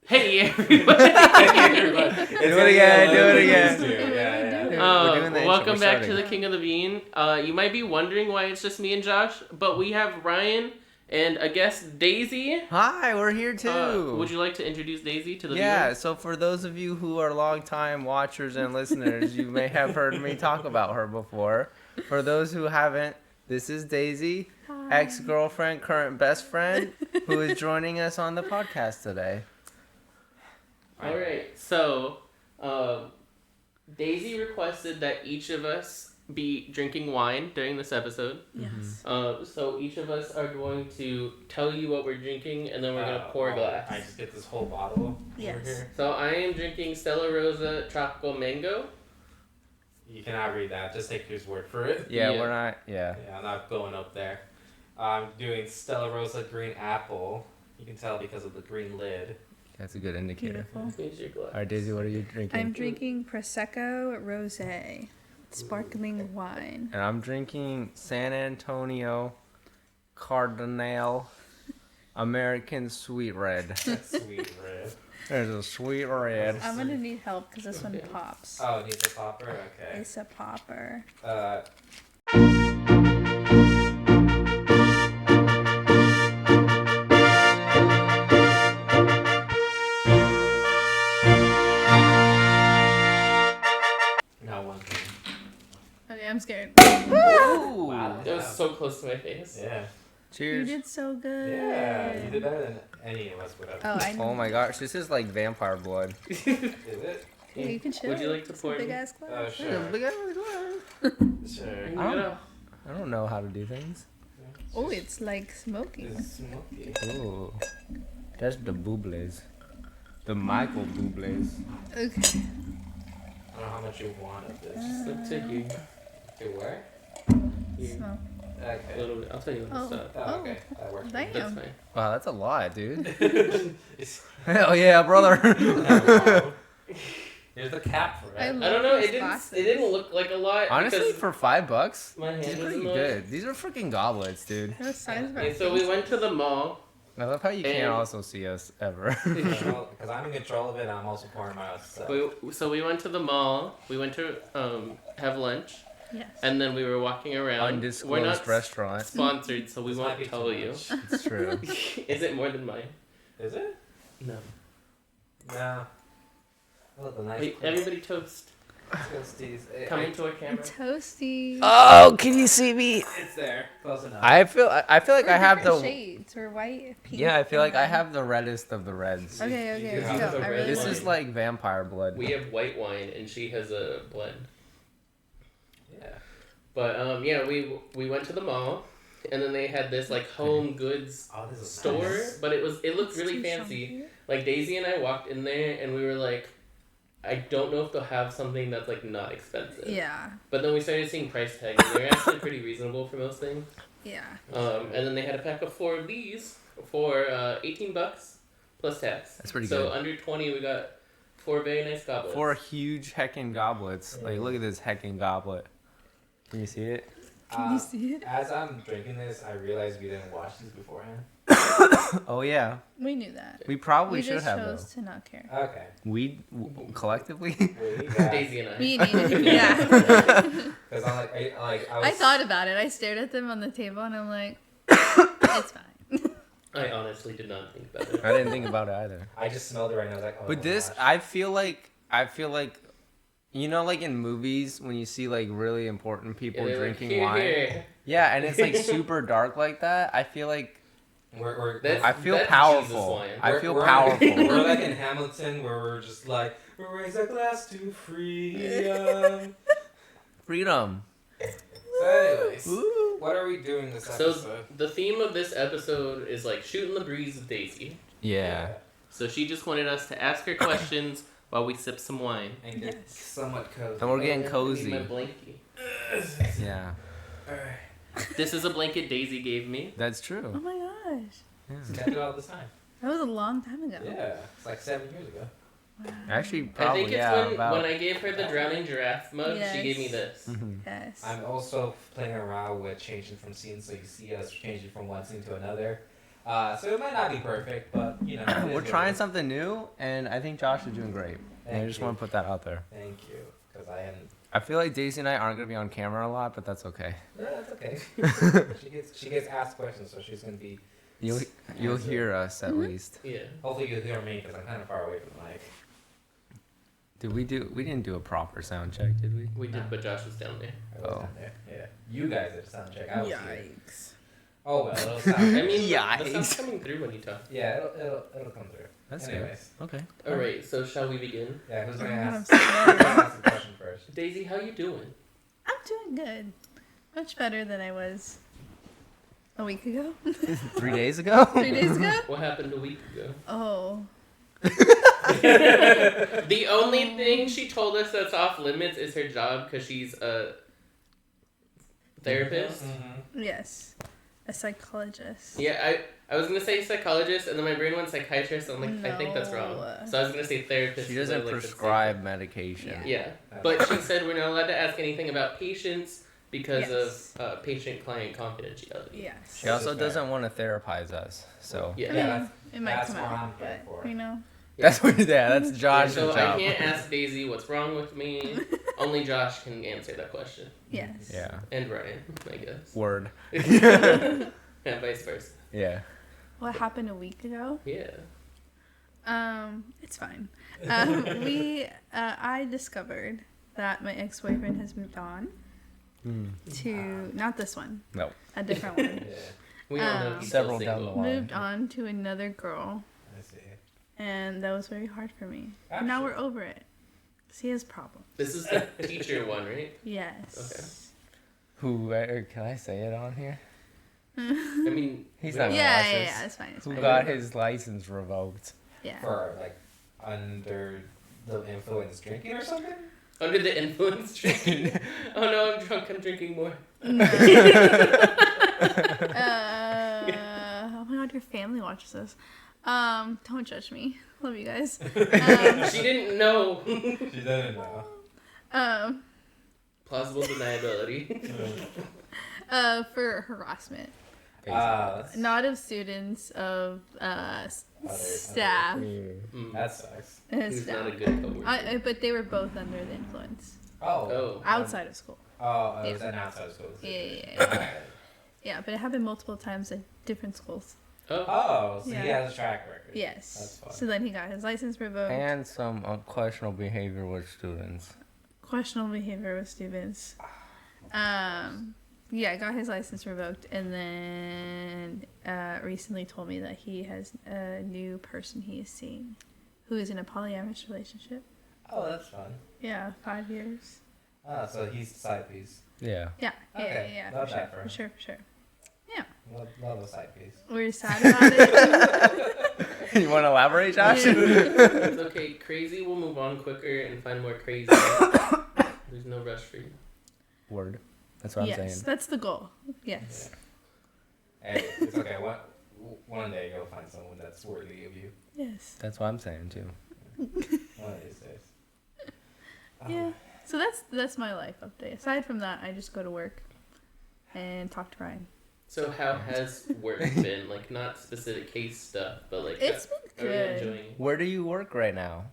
Hey everybody! Do it again. Welcome back to the King of the Bean. You might be wondering why it's just me and Josh, but we have Ryan and a guest, Daisy. Hi, we're here too. Would you like to introduce Daisy to the viewers? So for those of you who are longtime watchers and listeners, you may have heard me talk about her before. For those who haven't, this is Daisy, ex-girlfriend, current best friend, who is joining us on the podcast today. Alright, so Daisy requested that each of us be drinking wine during this episode. Yes. So each of us are going to tell you what we're drinking, and then we're going to pour a glass. I just get this whole bottle Yes. over here. So I am drinking Stella Rosa Tropical Mango. You cannot read that. Just take his word for it. Yeah, we're not, yeah. Yeah, I'm not going up there. I'm doing Stella Rosa Green Apple. You can tell because of the green lid. That's a good indicator. Beautiful. Here's your glass. All right, Daisy, what are you drinking? I'm drinking Prosecco Rosé, sparkling wine. And I'm drinking San Antonio Cardinal American Sweet Red. Sweet red. There's a sweet red. I'm gonna need help because this one pops. Oh, it needs a popper? Okay. It's a popper. Now one thing. Okay, I'm scared. Ooh. Wow. That was so close to my face. Yeah. You Cheers. did so good. Yeah, you did better than any of us would have. Oh, I know. Oh my gosh, this is like vampire blood. Is it? Yeah, you can chill. Would you like to It's a pour big me? ass glass. Sure. Sure. I don't know how to do things. Oh, it's like smoking. It's smoky. Ooh. That's the Bublés. The Michael Bublés. Okay. I don't know how much you want of this. It's up to you. To where? Here. Smell. A Okay. little bit. I'll tell you when to Oh. stop. Oh, okay. That works. Damn. That's fine. Wow, that's a lot, dude. It's- Hell yeah, brother. Here's the cap for I it. I don't know. These It glasses. didn't look like a lot. Honestly, because for $5, my hand it's was pretty in the way. good. These are freaking goblets, dude. They're the size of our And so we faces. went to the mall. I love how you can't And- also see us ever. Because I'm in control of it and I'm also pouring my own stuff. So we went to the mall. We went to have lunch, Yes. and then we were walking around. We're Undisclosed not restaurant. sponsored, so we This won't might be tell too you. much. It's true. Is it more than mine? Is it? No. No. Oh, the nice Wait, everybody toast. toasties. Come into our camera. Toasty. Oh, can you see me? It's there. Close enough. I feel like We're I have different the shades. We're white, pink. Yeah, I feel and like I red. have the reddest of the reds. Okay, You okay, do let's have go. the I red really This wine. is like vampire blood. We have white wine, and she has a blend. Yeah. But yeah, we went to the mall, and then they had this like home goods Oh, this is store, nice. but it looked It's really too fancy. chunky. Like Daisy and I walked in there, and we were like, I don't know if they'll have something that's like not expensive. Yeah, But then we started seeing price tags, and they're actually pretty reasonable for most things. yeah. And then they had a pack of 4 of these for $18 plus tax. That's pretty So good. under 20, we got 4 very nice goblets. 4 huge heckin' goblets. Like, look at this heckin' goblet. Can you see it? Can you see it? As I'm drinking this, I realized we didn't wash these beforehand. Oh yeah, We knew that. we probably We should just have chose though. to not care. Okay. We collectively. We got. Daisy and I. We needed, yeah. Because I'm like, I was. I thought about it. I stared at them on the table and I'm like, it's fine. I honestly did not think about it. I didn't think about it either. I just smelled it right now. I was like, oh. But my this, gosh. I feel like, you know, like in movies when you see like really important people And they're like, drinking "Here, wine. here." Yeah, and it's like super dark like that. I feel like That's- I feel that's powerful. Jesus wine. I feel we're powerful. We're like in Hamilton where we're just like, raise a glass to freedom. Freedom. So anyways, Ooh. what are we doing this So episode? the theme of this episode is like shooting the breeze with Daisy. Yeah. So she just wanted us to ask her questions while we sip some wine. And get Yes. somewhat cozy. And we're getting I need cozy. my blankie. Yeah, Alright. This is a blanket Daisy gave me. that's Oh true. my gosh. Yeah. I do it all the time. That was a long time ago. Yeah. It's like 7 years ago. Wow. Actually, I probably think it's yeah. About. when I gave her the drowning giraffe mug, she gave me Yes. this. Mhm. Yes. I'm also playing around with changing from scenes, so you see us changing from one scene to another. So it might not be perfect, but you know. We're trying something new, and I think Josh is doing great. And I just want to put that out there. Thank you, because I am. I feel like Daisy and I aren't gonna be on camera a lot, but that's okay. No, that's okay. she gets asked questions, so she's gonna be. You'll hear us at least. Yeah. Hopefully you'll hear me because I'm kind of far away from the mic. We didn't do a proper sound check, did we? We did, but Josh was down there. I was down there. Yeah. You guys did a sound check. I was here. Yikes. Oh well, it'll sound. I mean, the Yikes. sound's coming through when you talk. Yeah, it'll come through. That's Anyways. good. Okay. All right, so shall we begin? Yeah, who's gonna I'm ask? scared. Who's gonna ask the question first? Daisy, how you doing? I'm doing good. Much better than I was a week ago. 3 days ago? 3 days ago? What happened a week ago? Oh. The only thing she told us that's off limits is her job because she's a therapist. Mm-hmm. Yes. A psychologist. Yeah, I was gonna say psychologist, and then my brain went psychiatrist, and I'm like, I think that's wrong. No. So I was gonna say therapist. She but, doesn't like, prescribe medication. Yeah, but she said we're not allowed to ask anything about patients because Yes. of patient-client confidentiality. Yes. She also doesn't want to therapize us, so. Yeah. I mean, it might that's come what I'm out, here but, for. you know. That's that's Josh's So job. I can't ask Daisy what's wrong with me. Only Josh can answer that question, Yes. Yeah. and Ryan, I guess. Word. And vice versa. Yeah. What happened a week ago? Yeah. It's fine. I discovered that my ex-boyfriend has moved on to, not this one. No. A different one. Yeah, We all know he's Several still down the single. line. Moved on to another girl, I see. and that was very hard for me. Now we're over it. 'Cause he has problems. This is the teacher one, right? Yes. Who, can I say it on here? I mean, He's we not don't- gonna Yeah, watch yeah, this. yeah, it's fine. It's Who fine. got his license revoked? Yeah. For like under the influence drinking or something. Under the influence drinking. Oh no, I'm drunk. I'm drinking more. Oh my god, your family watches this. Don't judge me. Love you guys. She didn't know. She doesn't know. Plausible deniability. For harassment. Not Not of students, of staff. That sucks. He's not a good coworker. But they were both under the influence. Oh. Outside of school. Oh, it was an outside school. Yeah. Yeah, but it happened multiple times at different schools. Oh. So he Yeah. has a track record. Yes. That's fun. So then he got his license revoked. And some questionable behavior with students. Questionable behavior with students. Yeah, got his license revoked, and then recently told me that he has a new person he is seeing, who is in a polyamorous relationship. Oh, that's fun. Yeah, 5 years. Oh, so he's the side piece. Yeah. Yeah, Okay, yeah, love for that sure, for him. for sure. Love the side piece. We're sad about it. You want to elaborate, Josh? It's okay. Crazy will move on quicker and find more crazy. There's no rush for you. Word. That's what I'm Yes, saying. that's the goal. Yes. Hey, it's okay. One day you'll find someone that's worthy of you. Yes. That's what I'm saying too. One of these days. Yeah. So that's my life update. Aside from that, I just go to work and talk to Ryan. So how has work been? Like, not specific case stuff, but like, It's been are you good. enjoying it? Where do you work right now?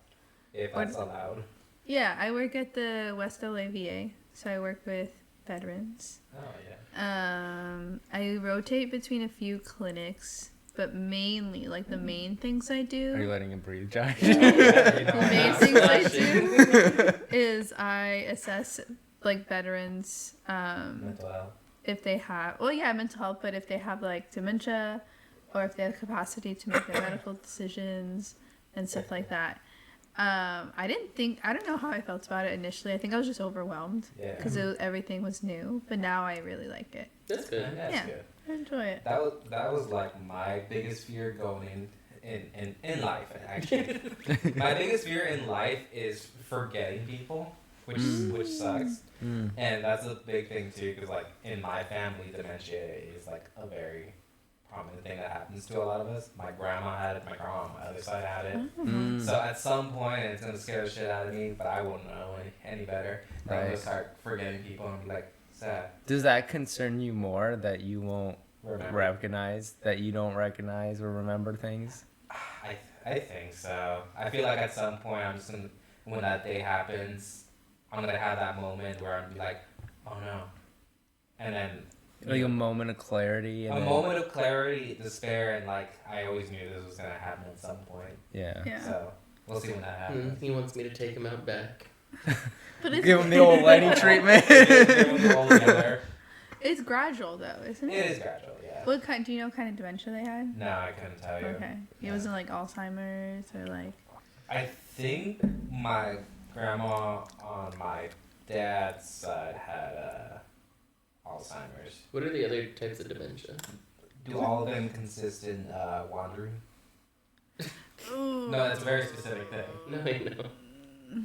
If that's allowed. Yeah, I work at the West LA VA, so I work with veterans. Oh yeah. I rotate between a few clinics, but mainly, like the main things I do. Are you letting him breathe, Josh? The main things I do is I assess like veterans, Mental health. if they have, mental health, but if they have like dementia, or if they have capacity to make their medical decisions and stuff like that. I don't know how I felt about it initially. I think I was just overwhelmed Yeah. because everything was new, but now I really like it. That's good. That's Yeah. good. I enjoy it. That was like my biggest fear going in life. Actually, my biggest fear in life is forgetting people, which sucks. And that's a big thing too, because like in my family, dementia is like a very prominent thing that happens to a lot of us. My grandma had it. My grandma on my other side had it. So at some point, it's gonna scare the shit out of me, but I won't know any better. I'm gonna Right. start forgetting people and be like sad. Does that concern you more that you won't recognize that you don't recognize or remember things? I think so. I feel like at some point I'm just gonna, when that day happens, I'm gonna have that moment where I'm like, oh no, and then Like a moment of clarity. A moment of clarity, despair, and like I always knew this was gonna happen at some point. Yeah. So we'll see when that happens. He wants me to take him out back. But it's Give him the old Lenny treatment. Give him the old together. It's gradual though, isn't it? It is gradual, yeah. What kind? Do you know what kind of dementia they had? No, I couldn't tell you. Okay. It wasn't like Alzheimer's or like. I think my grandma on my dad's side had Alzheimer's. What are the other types of dementia? Do all of them consist in wandering? Ooh. No, that's a very specific thing. No, I know.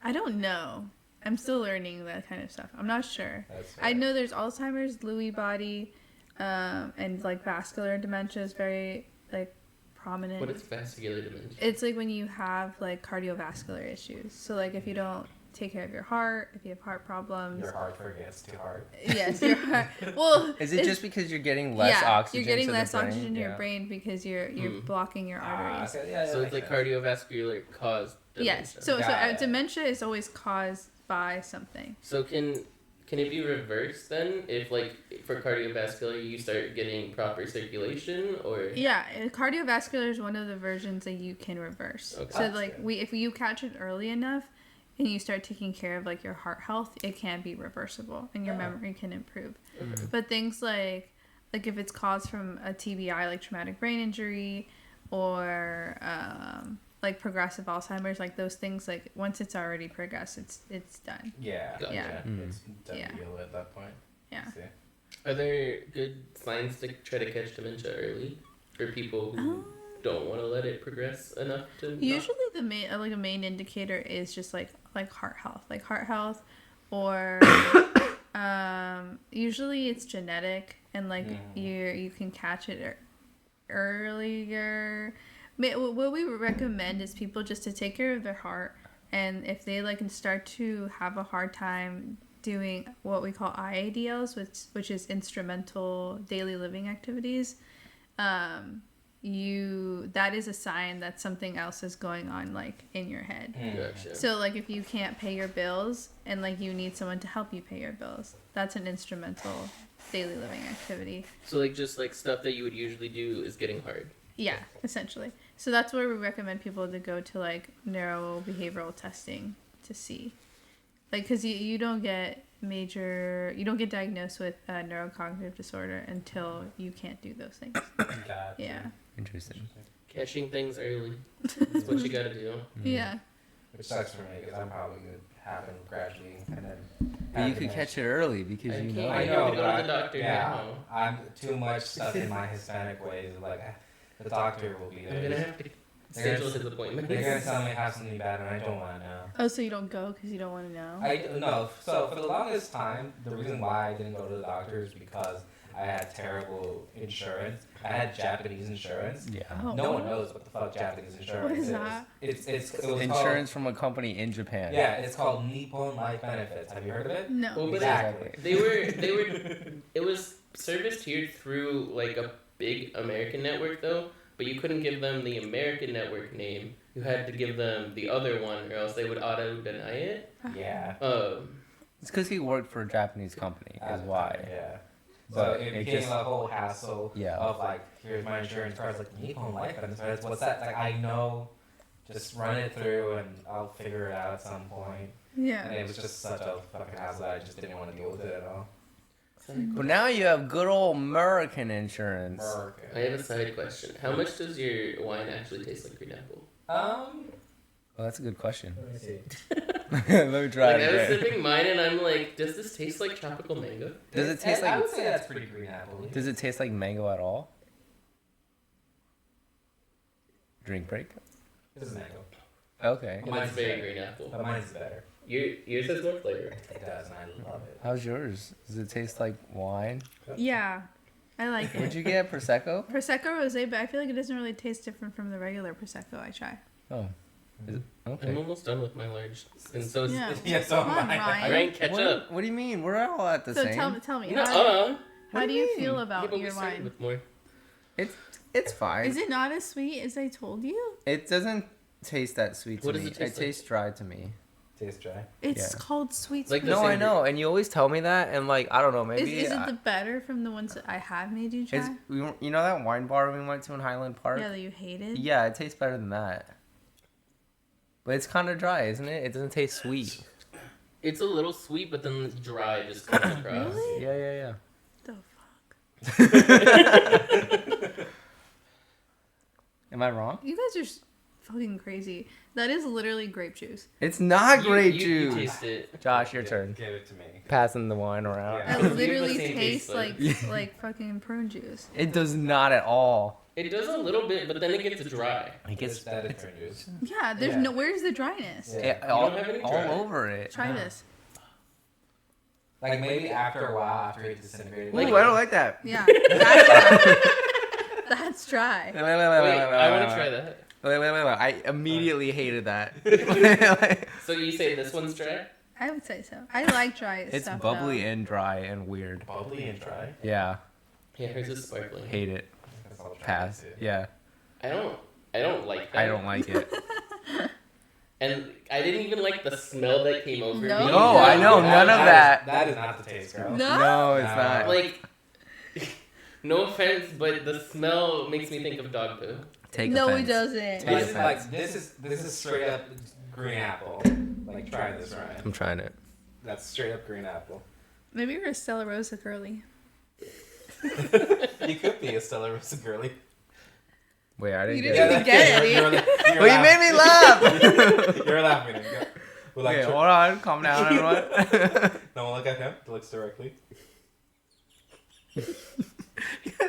I don't know. I'm still learning that kind of stuff. I'm not sure. That's I know there's Alzheimer's, Lewy body, and like vascular dementia is very like prominent. What is vascular dementia? It's like when you have like cardiovascular issues. So like if you don't take care of your heart, if you have heart problems. Your heart forgets too hard. Yes, your heart. Well, is it just because you're getting less oxygen? You're getting to less the brain? oxygen to your brain because you're blocking your arteries. Okay, yeah, so it's like cardiovascular caused dementia. Yes. So dementia is always caused by something. So can it be reversed then if like for cardiovascular you start getting proper circulation or? Yeah, cardiovascular is one of the versions that you can reverse. Okay. So like if you catch it early enough and you start taking care of like your heart health, it can be reversible and your memory can improve. Mm-hmm. But things like if it's caused from a TBI, like traumatic brain injury, or like progressive Alzheimer's, like those things, like once it's already progressed, it's done. Yeah. Gotcha. Yeah. It's done Yeah. deal at that point. Yeah. See. Are there good signs to try to catch dementia early for people who don't want to let it progress enough to? Usually the main indicator is just like heart health, or usually it's genetic and like you can catch it earlier. What we recommend is people just to take care of their heart, and if they like can start to have a hard time doing what we call IADLs, which is instrumental daily living activities, that is a sign that something else is going on like in your head. Gotcha. So like if you can't pay your bills and like you need someone to help you pay your bills, that's an instrumental daily living activity. So like just like stuff that you would usually do is getting hard. Yeah, essentially. So that's where we recommend people to go to like neurobehavioral testing to see, like, because you don't get diagnosed with a neurocognitive disorder until you can't do those things. Gotcha. Yeah. Interesting. Catching things early is what you gotta do. Yeah. Which sucks for me because I'm probably going to happen gradually and then. But you could catch it early because you know. I know, to go to the doctor now. I'm too much stuck in my Hispanic ways. Like, the doctor will be there. I'm gonna have to schedule his appointment. They're gonna tell me I have something bad and I don't want to know. Oh, so you don't go because you don't want to know? No. So for the longest time, the reason why I didn't go to the doctor is because I had terrible insurance. I had Japanese insurance. Yeah. Oh, No one knows what the fuck Japanese insurance What is that? It was Insurance from a company in Japan. Yeah, it's called Nippon Life Benefits. Have you heard of it? No. Well, but Exactly. they were. It was serviced here through like a big American network though, but you couldn't give them the American network name. You had to give them the other one, or else they would auto deny it. Yeah. It's because he worked for a Japanese company, is why. Yeah. So But it it became just- a whole hassle Yeah. of like, here's my insurance card. It's like, Nippon Life Benefits. What's that? It's like, I know. Just run it through and I'll figure it out at some point. Yeah. And it was just such a fucking hassle that I just didn't want to deal with it at all. But now you have good old American insurance. I have a side question. How much does your wine actually taste like green apple? Well, that's a good question. Let me see. Let me try Like, I was it again. sipping mine and I'm like, does this taste like tropical mango? Does it taste I like? would say that's pretty green apple. Does it taste like mango at all? Drink break. This is mango. Okay. And it's very green apple. But mine's better. Yours has more flavor. It does, and I love it. How's yours? Does it taste like wine? Yeah. I like Would it. you get Prosecco? Prosecco rosé, but I feel like it doesn't really taste different from the regular Prosecco I try. Oh. Is it? I'm Okay. almost done with my large. And so it's, Yeah. Yeah, so Come on, am I. I Ryan. drank ketchup. What do you mean? We're all at the So same. tell me. Nuh-uh. How do you feel Yeah, about but we your started wine? with more. It's fine. Is it not as sweet as I told you? It doesn't taste that sweet to What me. does it taste like? tastes dry to me. Tastes dry. It's Yeah. called sweet Like sweet. the No, I same- know, and you always tell me that, and like I don't know, maybe Is it the better from the ones that I have made you try? it's you know that wine bar we went to in Highland Park. Yeah, that you hated. Yeah, it tastes better than that. But it's kind of dry, isn't it? It doesn't taste sweet. It's a little sweet, but then dry just comes across. Really? Yeah. The fuck? Am I wrong? You guys are fucking crazy. That is literally grape juice. It's not grape You juice. taste it. Josh, your turn. Give it to me. Passing the wine around. Yeah. It We have the literally same tastes taste like buds. like fucking prune juice. It does not at all. It does a little bit, but then it gets dry. It It's that is prune juice. Yeah, there's Yeah. no. Where's the dryness? Yeah. all, don't have any all dry. over it. Try this. Like maybe after a while, after it disintegrated. Ooh, I don't like that. Yeah, that's dry. That's dry. Wait, I want to try that. I immediately hated that. So you say this one's dry? I would say so. I like dry It's stuff. bubbly though. and dry and weird. Bubbly and dry. Yeah, Yeah, hers is sparkling. hate it. That's all dry Pass. too. Yeah, I don't like that. I don't like it. And I didn't even like the smell that came over No. me. No, I know, none of that. That is not the taste, girl. No. No, it's No. not. Like, no offense, but the smell makes me think of dog poo. Take No, offense. it doesn't. Take This is offense. like this is straight up green apple. Like try this, Ryan. I'm trying it. That's straight up green apple. Maybe you're a Stella Rosa girly. You could be a Stella Rosa girly. Wait, I didn't You get didn't it. even get it. You're Well, you made me laugh. You're laughing. We're like, Okay, hold on, calm down, everyone. no one look at him. Looks directly.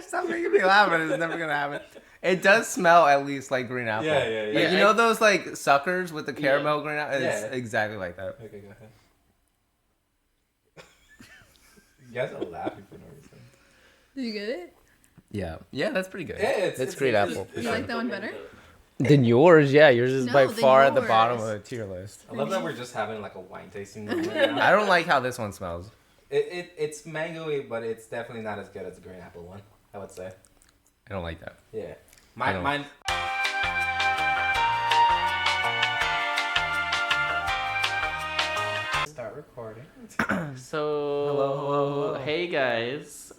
Stop making me laugh, but it's never gonna happen. It does smell at least like green apple. Yeah, yeah, yeah. Like, Yeah, you know those like suckers with the caramel green apple? It's Yeah. exactly like that. Okay, go ahead. You guys are laughing for no reason. Did you get it? Yeah, that's pretty good. Yeah, it's green apple. You like that one better? Than yours, yeah. Yours is No, by than far at the yours. bottom of the tier list. I love that we're just having like a wine tasting moment right now. I don't like how this one smells. It's mangoey, but it's definitely not as good as the green apple one, I would say. I don't like that. Yeah. I don't. Mine. Start recording. So Hello. hey guys.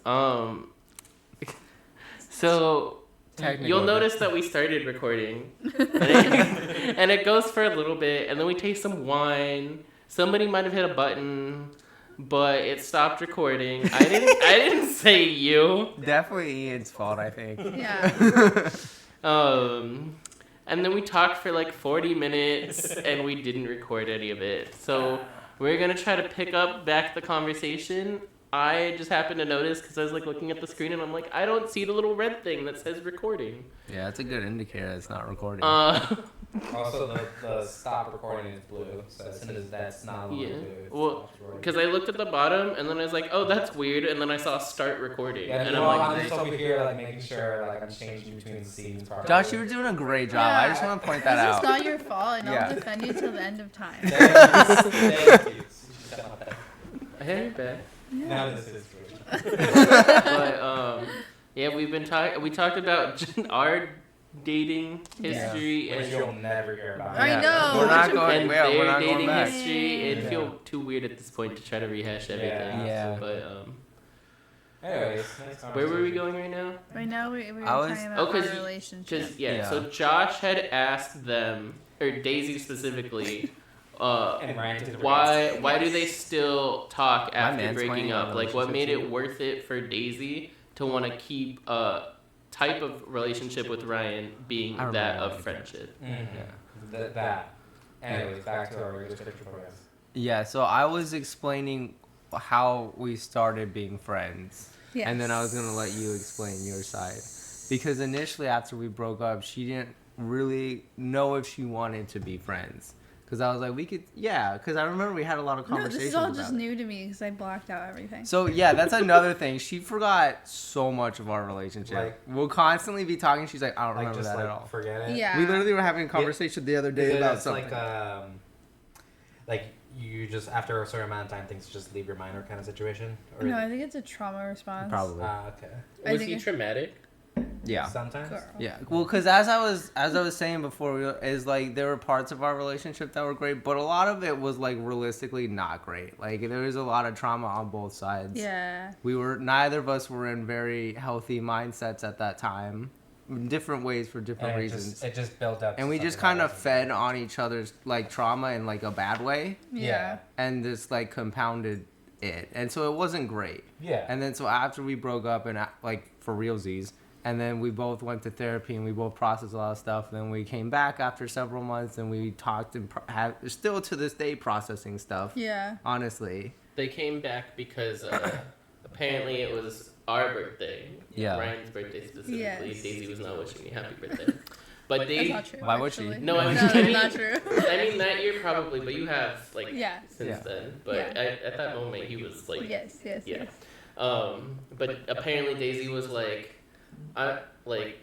So Technical you'll bit. notice that we started recording, and it goes for a little bit, and then we taste some wine. Somebody might have hit a button, but it stopped recording. I didn't say you. Definitely Ian's fault, I think. Yeah. And then we talked for like 40 minutes, and we didn't record any of it. So we're gonna try to pick up back the conversation. I just happened to notice because I was like looking at the screen, and I'm like, I don't see the little red thing that says recording. Yeah, that's a good indicator it's not recording. Also, the stop recording is blue, so as soon as that's not Yeah. blue, it's Well, stopped recording. because I looked at the bottom, and then I was like, oh, that's weird, and then I saw start recording, Yeah, and you I'm know, like, I'm just over here like making sure like I'm changing between the scenes. properly. Josh, you were doing a great job. I just want to point that This is out. not your fault, and Yeah. I'll defend you till the end of time. Thank you. Shut up. hey, back. Now this is true. But yeah, we talked about our dating history Which and you'll never hear about. I know. We're not which- going. and Yeah, we're their not going dating back. history. It'd Yeah. feel too weird at this point to try to rehash everything. Yeah. But Anyways, where were we going right now? Right now, we were I was- talking Oh, about 'cause our you- relationship. Just yeah, Yeah. So Josh had asked them, or Daisy specifically, And ranted the why do they still talk after mansplaining breaking on up? Like, what made relationships it worth it for Daisy to want to keep a type of relationship with Ryan being I remember that that. of friendship? That. Anyways, back to our regular schedule progress. Yeah, so I was explaining how we started being friends. Yes. And then I was going to let you explain your side. Because initially, after we broke up, she didn't really know if she wanted to be friends. Because I was like, because I remember we had a lot of No, conversations this is all about just it. new to me because I blacked out everything. So, yeah, that's another thing. She forgot so much of our relationship. Like- we'll constantly be talking. She's like, I don't Like remember just that like at all. forget it. Yeah. We literally were having a conversation the other day about It's something. like you just after a certain amount of time things just leave your mind or kind of situation? Or No, I think it's a trauma response. Probably. Okay. I Was think he it- traumatic? Yeah. Sometimes. Girl. Yeah, well, because as I was saying before, is like there were parts of our relationship that were great, but a lot of it was like realistically not great. Like there was a lot of trauma on both sides. Yeah. Neither of us were in very healthy mindsets at that time, in different ways for different And reasons. it just built up. And to we just something kind that of wasn't fed good. on each other's like trauma in like a bad way, Yeah. and just like compounded it, and so it wasn't great. Yeah. And then so after we broke up and like for realsies, and then we both went to therapy and we both processed a lot of stuff. Then we came back after several months and we talked and have still to this day processing stuff. Yeah. Honestly. They came back because apparently it was our birthday. Yeah. Ryan's birthday specifically. Yes. Daisy was not wishing me happy birthday. But That's Daisy, not true. Why would she? actually. No, I that's mean- not true. I mean that year probably, but you have like Yeah. since Yeah. then. But Yeah. at that moment he was like Yes. Yes. yeah. Yes. But apparently Daisy was like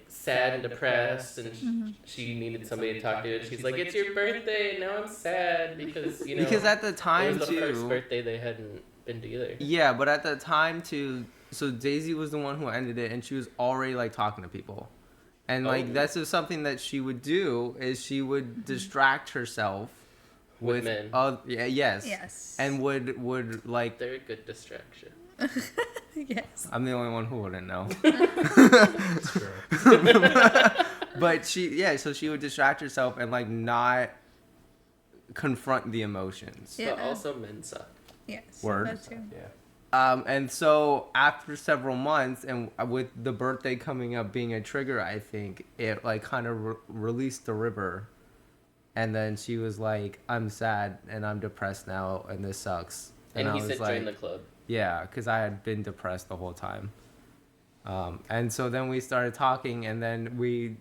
sad and depressed, and she needed somebody to talk to. And she's like, "It's your birthday, and now I'm sad because you know." Because at the it time was the first too. birthday they hadn't been together. Yeah, but at the time too. So Daisy was the one who ended it, and she was already like talking to people, and like Oh. that's just something that she would do is she would distract herself With men. Yes. Yes. And would like. They're a good distraction. Yes. I'm the only one who wouldn't know. It's true. But so she would distract herself and like not confront the emotions. Yeah. But also men suck. Yes. Word. That too. Yeah. And so after several months and with the birthday coming up being a trigger, I think it like kind of released the river. And then she was like, I'm sad and I'm depressed now and this sucks. And I he was said join the club. yeah, because I had been depressed the whole time. And so then we started talking, and then we're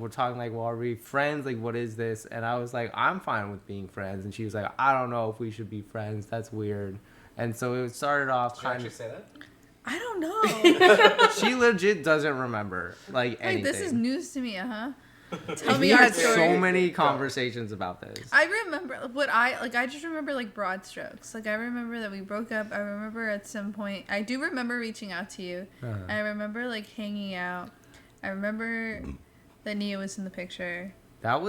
talking like, well, are we friends? Like, what is this? And I was like, I'm fine with being friends. And she was like, I don't know if we should be friends. That's weird. And so it started off Did you kind actually of. say that? I don't know. She legit doesn't remember like anything. Like this is news to me, Tell we me your had story. so many conversations about this. I remember I just remember like broad strokes. Like I remember that we broke up. I remember at some point I do remember reaching out to you. Uh-huh. I remember like hanging out. I remember that Nia was in the picture. That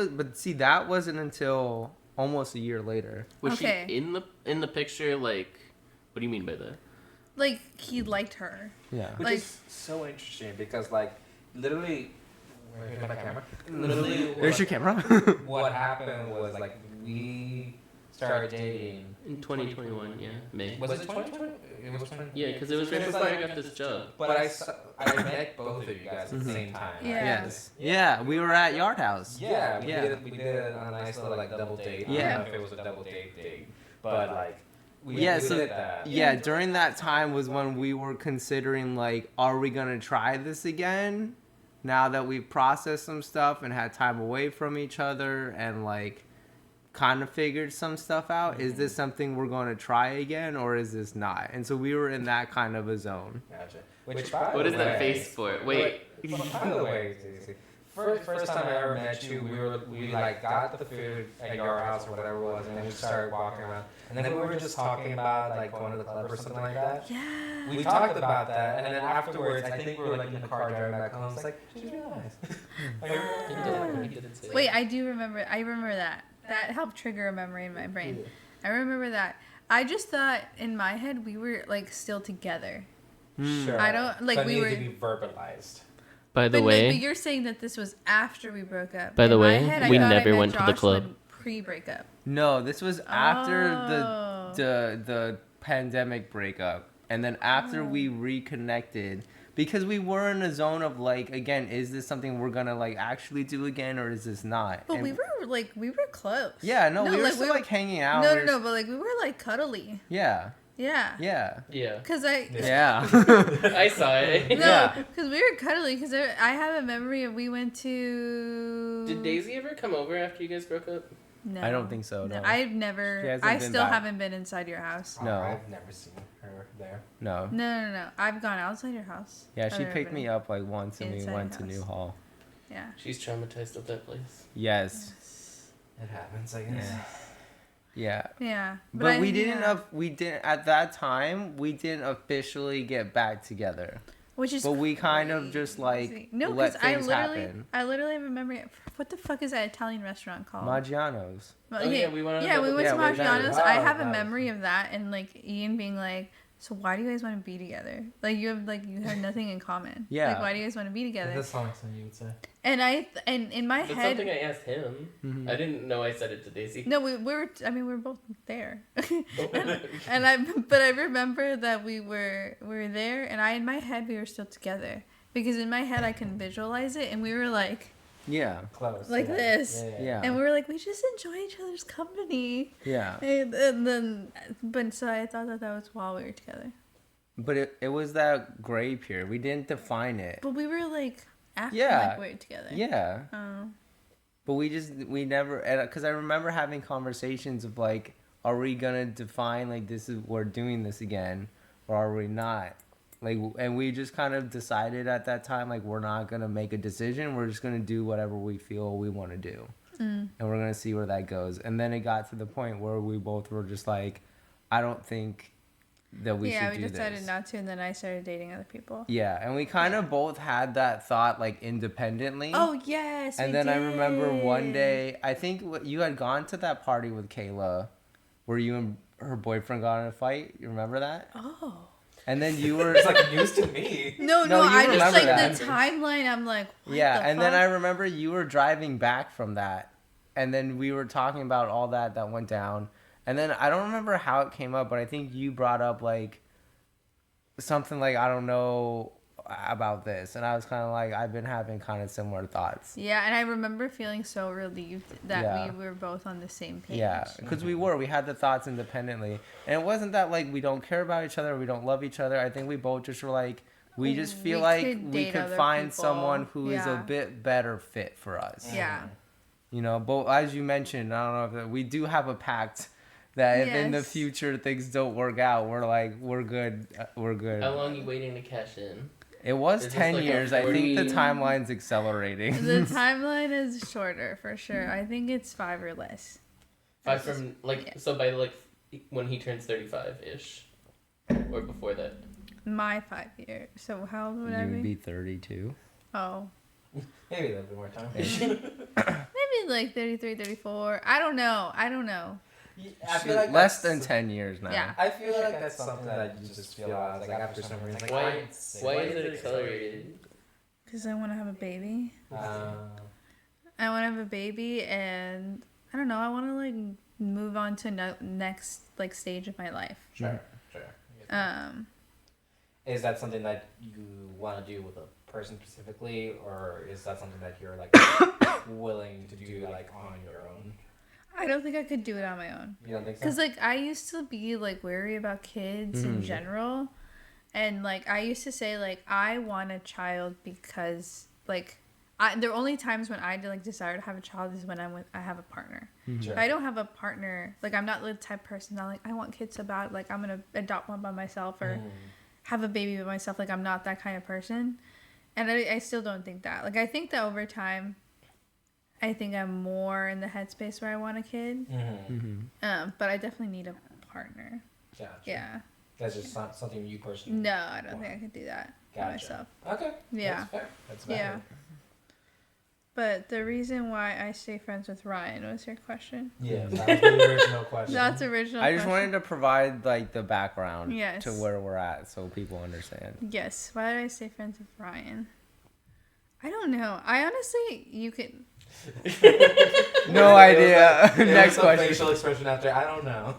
wasn't until almost a year later. Was Okay. she in the picture? Like, what do you mean by that? Like he liked her. Yeah. Which Like- is so interesting because like literally. Here's my camera. Literally. There's your camera. What happened was like we started dating. In 2021, yeah, May. Was it 2020? It was 2020. Yeah, because it was right It was before I like- got this job. But I met both of you guys at the same time. Yeah. Yes. Yeah, we were at Yard House. Yeah, Yeah. we did it on a nice little like double date. I Yeah. don't know if it was a double date, but like we Yeah, we so- did that. Yeah, during that time was when we were considering like, are we gonna try this again? Now that we've processed some stuff and had time away from each other and like kind of figured some stuff out, is this something we're going to try again or is this not? And so we were in that kind of a zone. Gotcha. Which by What the is that way- face for? Wait. By the way, Stacey, first time I ever met you, we like got the food at your house or whatever it was, and then we started walking around, and then we were just talking about like going to the club or something like that. Yeah. We talked about that, and then afterwards, I think we were like in the car driving back home. It's like, she's really nice. He didn't say Wait, I do remember. I remember that. That helped trigger a memory in my brain. I remember that. I just thought in my head we were like still together. Sure. I don't- like, but we it were- needs to be verbalized. By the But way, you're saying that this was after we broke up. By the In my way, head, I we thought I never met went to the Jocelyn club. Pre-breakup. No, this was after Oh. the pandemic breakup. And then after we reconnected, because we were in a zone of like, again, is this something we're gonna like actually do again or is this not? But And- we were close. Yeah, no, we were like, still like hanging out. No, we no, were no, but like we were like cuddly. Yeah, Yeah. yeah, yeah, Cause I yeah. I saw it. no, Yeah. cause we were cuddly. Cause I have a memory of we went to. Did Daisy ever come over after you guys broke up? No, I don't think so, no. I've She never. hasn't I been still back. haven't been inside your house. No. I've never seen her there. No. No. I've gone outside your house. Yeah, she I've picked never me up like once and we inside went your to house. Newhall. been. Yeah. She's traumatized of that place. Yes. It happens, I guess. Yeah. Yeah. But we didn't at that time, we didn't officially get back together. Which is But we kind of just like let things happen. I literally remember what the fuck is that Italian restaurant called? Maggiano's. Well, Oh, yeah, we went to yeah, Maggiano's. wow, I have a nice. memory of that, and like Ian being like, "So why do you guys want to be together? Like you have nothing in common. Yeah. Like why do you guys want to be together?" That sounds like something you would say. And in my That's head, something I asked him. Mhm. I didn't know I said it to Daisy. no, we were. I mean, we were both there, but I remember that we were there, and in my head we were still together because in my head I can visualize it, and we were like. Yeah. Close. Like yeah. this. Yeah. And we were like, we just enjoy each other's company. Yeah. And then, but so I thought that was while we were together. But it was that gray period. We didn't define it. But we were like acting Yeah. like we were together. Yeah. Oh. But we never, because I remember having conversations of like, are we gonna define like we're doing this again, or are we not? Like, and we just kind of decided at that time like we're not gonna make a decision. We're just gonna do whatever we feel we want to do, and we're gonna see where that goes. And then it got to the point where we both were just like, I don't think that we should do this. Yeah, we decided not to, and then I started dating other people. Yeah, and we kind of both had that thought like independently. Oh yes. And then I remember one day, I think you had gone to that party with Kayla, where you and her boyfriend got in a fight. You remember that? Oh. And then you were It's like news to me. No, No, you I just remember like that. the timeline. I'm like, what yeah. the And fuck? then I remember you were driving back from that, and then we were talking about all that went down. And then I don't remember how it came up, but I think you brought up like something like, I don't know about this, and I was kind of like, I've been having kind of similar thoughts. Yeah, and I remember feeling so relieved that Yeah. we were both on the same page. Yeah, because we had the thoughts independently, and it wasn't that like we don't care about each other, or we don't love each other. I think we both just were like, we just feel We like could we date could other find people. someone who is a Yeah. bit better fit for us. Yeah. You know, but as you mentioned, I don't know if we do have a pact that if in the Yes. future things don't work out, we're like, we're good. We're good. How long are you waiting to cash in? It was Is this 10 like a years. I think the 40 timeline's accelerating. The timeline is shorter for sure. I think it's 5 or less. Five from Yeah. so by like when he turns 35 ish, or before that. My 5 years. So how old would I You would be? be 32. Oh. Maybe a little bit more time. Maybe like 33, 34. I don't know. I feel like Less that's- than 10 years now. Yeah. I feel like that's something that you just feel out like after some reason. Like, Why? I'd say- Why is it accelerated? Because I want to have a baby. Um, I want to have a baby, and I don't know. I want to like move on to next like stage of my life. sure. Is that something that you want to do with a person specifically, or is that something that you're like willing to do like on your own? I don't think I could do it on my own. You don't think so? Because like I used to be like wary about kids in general, and like I used to say like I want a child because like the only times when I like desire to have a child is when I have a partner. Sure. If I don't have a partner, like I'm not the type of person that like I want kids so bad, like I'm gonna adopt one by myself or have a baby by myself. Like I'm not that kind of person, and I still don't think that. Like I think that over time, I think I'm more in the headspace where I want a kid. But I definitely need a partner. Gotcha. Yeah. That's just not something you personally. No, I don't think I could do that by Gotcha. myself. Okay. Yeah. That's fair. That's valid. Yeah. But the reason why I stay friends with Ryan was your question. Yeah. That was the original question. That's original. I just question. wanted to provide like the background Yes. to where we're at so people understand. Yes. Why did I stay friends with Ryan? I don't know. I honestly, you could. No idea. There was Next some question. facial expression after. I don't know.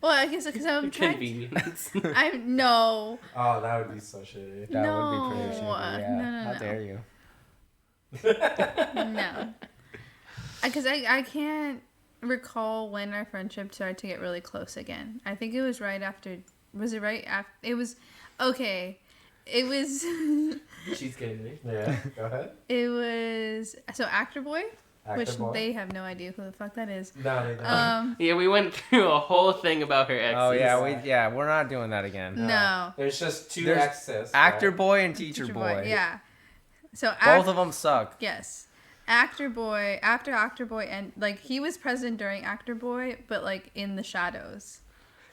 Well, I guess because I'm trying. Convenience. I'm no. Oh, that would be so shitty. That No. would be pretty shitty. Yeah. No, How no. dare you? No. Because I can't recall when our friendship started to get really close again. I think it was right after. Was it right after? It was. Okay. It was. She's kidding me. Yeah. Go ahead. It was. So Actor Boy, Actor which boy. they have no idea who the fuck that is. No, they don't. Yeah, we went through a whole thing about her exes. Oh yeah, we're not doing that again. No. There's just two There's exes. Actor right? boy and teacher boy. Yeah. So Both of them suck. Yes. Actor Boy, after Actor Boy, and like he was present during Actor Boy, but like in the shadows.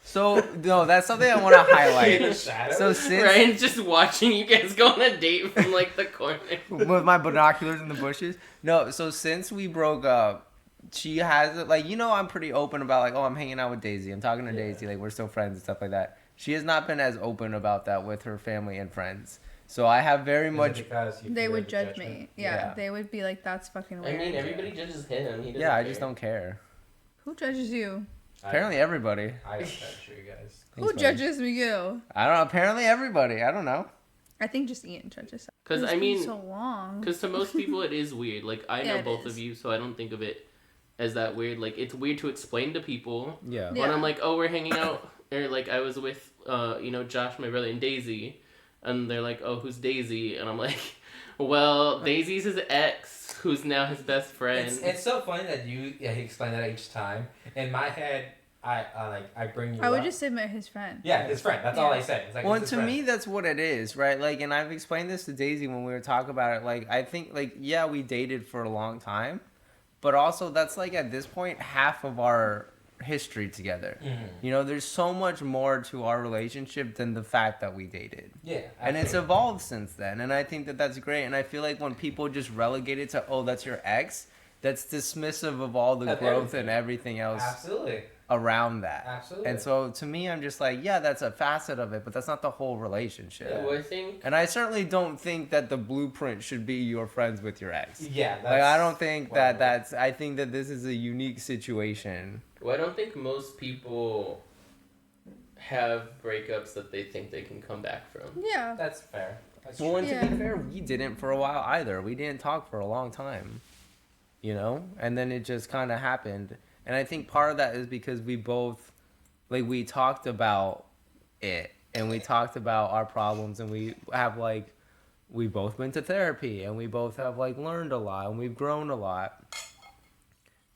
So no, that's something I want to highlight. In the shadows? So since Ryan's just watching you guys go on a date from like the corner. with my binoculars in the bushes. No, so since we broke up, she has like I'm pretty open about like I'm hanging out with Daisy. I'm talking to Daisy, like we're still friends and stuff like that. She has not been as open about that with her family and friends. So I have very Is it much. because you They fear would the judge judgment? me. Yeah, they would be like, "That's fucking I weird." mean, everybody judges him. He doesn't Yeah, I care. just don't care. Who judges you? Apparently everybody. I don't judge you guys. Who buddy. judges you? I don't know. Apparently everybody. I don't know. I think just Ian judges. Because It's I been mean, so long. because to most people it is weird. Like I know Yeah, it both is. of you, so I don't think of it as that weird. Like it's weird to explain to people. Yeah. Yeah. When I'm like, oh, we're hanging out, or like I was with, Josh, my brother, and Daisy, and they're like, oh, who's Daisy? And I'm like, well, Daisy's his ex, who's now his best friend. It's so funny that you explain that each time. In my head, I bring you I would up. just say his friend. Yeah, his friend. That's all I say. It's like, Well, it's and his to friend. me, that's what it is, right? Like, and I've explained this to Daisy when we were talking about it. Like, I think, like, yeah, we dated for a long time, but also that's like at this point half of our history together. Mhm. There's so much more to our relationship than the fact that we dated. Yeah, And it's absolutely. evolved since then, and I think that that's great. And I feel like when people just relegate it to, oh, that's your ex, that's dismissive of all the Of growth everything. and everything else Absolutely. around that. Absolutely. And so to me, I'm just like, yeah, that's a facet of it, but that's not the whole relationship. Yeah. Well, I think And I certainly don't think that the blueprint should be you're friends with your ex. Yeah, that's Like, I don't think whatever. I think that this is a unique situation. Well, I don't think most people have breakups that they think they can come back from. Yeah. That's fair. That's Well, and true. to be Yeah. fair, we didn't for a while either. We didn't talk for a long time, and then it just kind of happened. And I think part of that is because we both, like, we talked about it and we talked about our problems, and we have we both been to therapy, and we both have learned a lot, and we've grown a lot,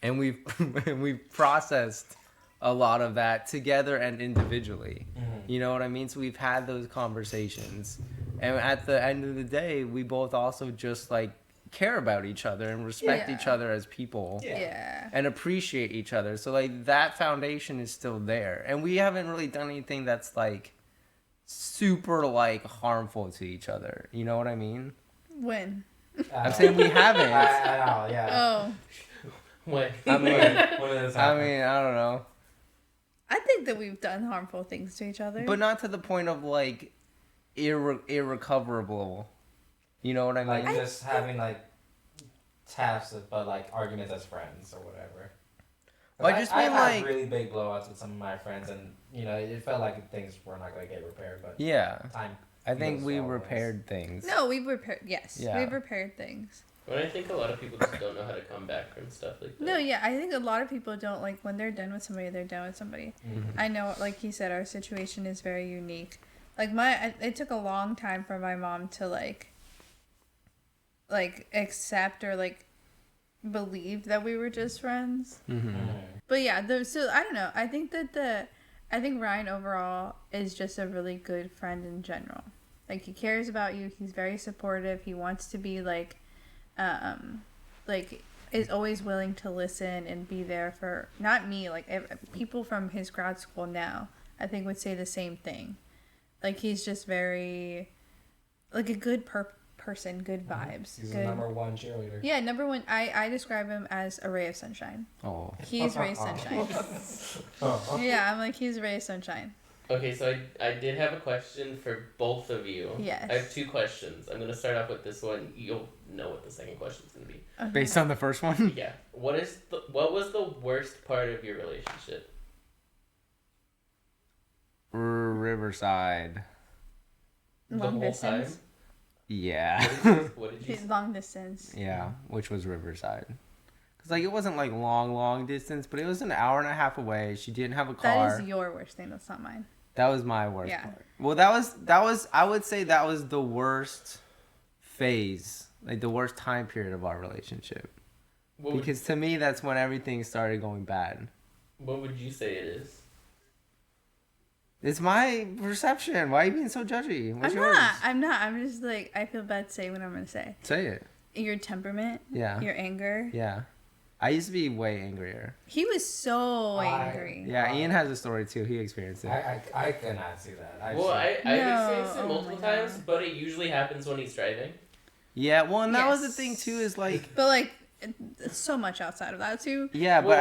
and we've and we've processed a lot of that together and individually. Mhm. You know what I mean? So we've had those conversations, and at the end of the day, we both also just care about each other and respect Yeah. each other as people. Yeah. And appreciate each other. So that foundation is still there. And we haven't really done anything that's super harmful to each other. You know what I mean? When? I'm saying we haven't. I know, yeah. Oh, What? I mean, When did this I happen? mean, I don't know. I think that we've done harmful things to each other. But not to the point of irrecoverable. You know what I mean? just having taps, but arguments as friends or whatever. 'Cause Well, I just mean, I've had really big blowouts with some of my friends, and it felt like things were not gonna get repaired. But Yeah. time. I think Yes, we always. repaired things. no, we've repaired. Yes, Yeah. we've repaired things. But I think a lot of people just don't know how to come back from stuff like that. No, yeah, I think a lot of people don't when they're done with somebody, they're done with somebody. Mhm. I know, like he said, our situation is very unique. It took a long time for my mom to accept or believe that we were just friends. Mm-hmm. Mhm. But yeah, so I don't know. I think I think Ryan overall is just a really good friend in general. He cares about you. He's very supportive. He wants to be is always willing to listen and be there for not me. People from his grad school now, I think would say the same thing. He's just very a good person, good vibes. He's good. the number one cheerleader. Yeah, number one. I describe him as a ray of sunshine. Oh. He's ray of sunshine. Yeah, I'm he's a ray of sunshine. Okay, so I did have a question for both of you. Yes. I have two questions. I'm going to start off with this one. You'll know what the second question is going to be. Okay. Based on the first one? Yeah. What was the worst part of your relationship? Riverside. The Long whole distance. time? Yeah. What did you Long distance. Yeah, which was Riverside. Because it wasn't long distance, but it was an hour and a half away. She didn't have a car. That is your worst thing. That's not mine. That was my worst Yeah. part. Well, that was I would say that was the worst phase, the worst time period of our relationship. what would, Because to me, that's when everything started going bad. what would you say it is? It's my perception. Why are you being so judgy? What's yours? I'm not. I'm just I feel bad saying what I'm gonna say. Say it. Your temperament. Yeah. Your anger. Yeah. I used to be way angrier. He was so angry. Yeah, Ian has a story too. He experienced it. I cannot see that. I've No. experienced it Oh multiple my times, God. but it usually happens when he's driving. Yeah, well, and that was the Yes. thing too. Is like, But like, it's so much outside of that too. yeah, but Well,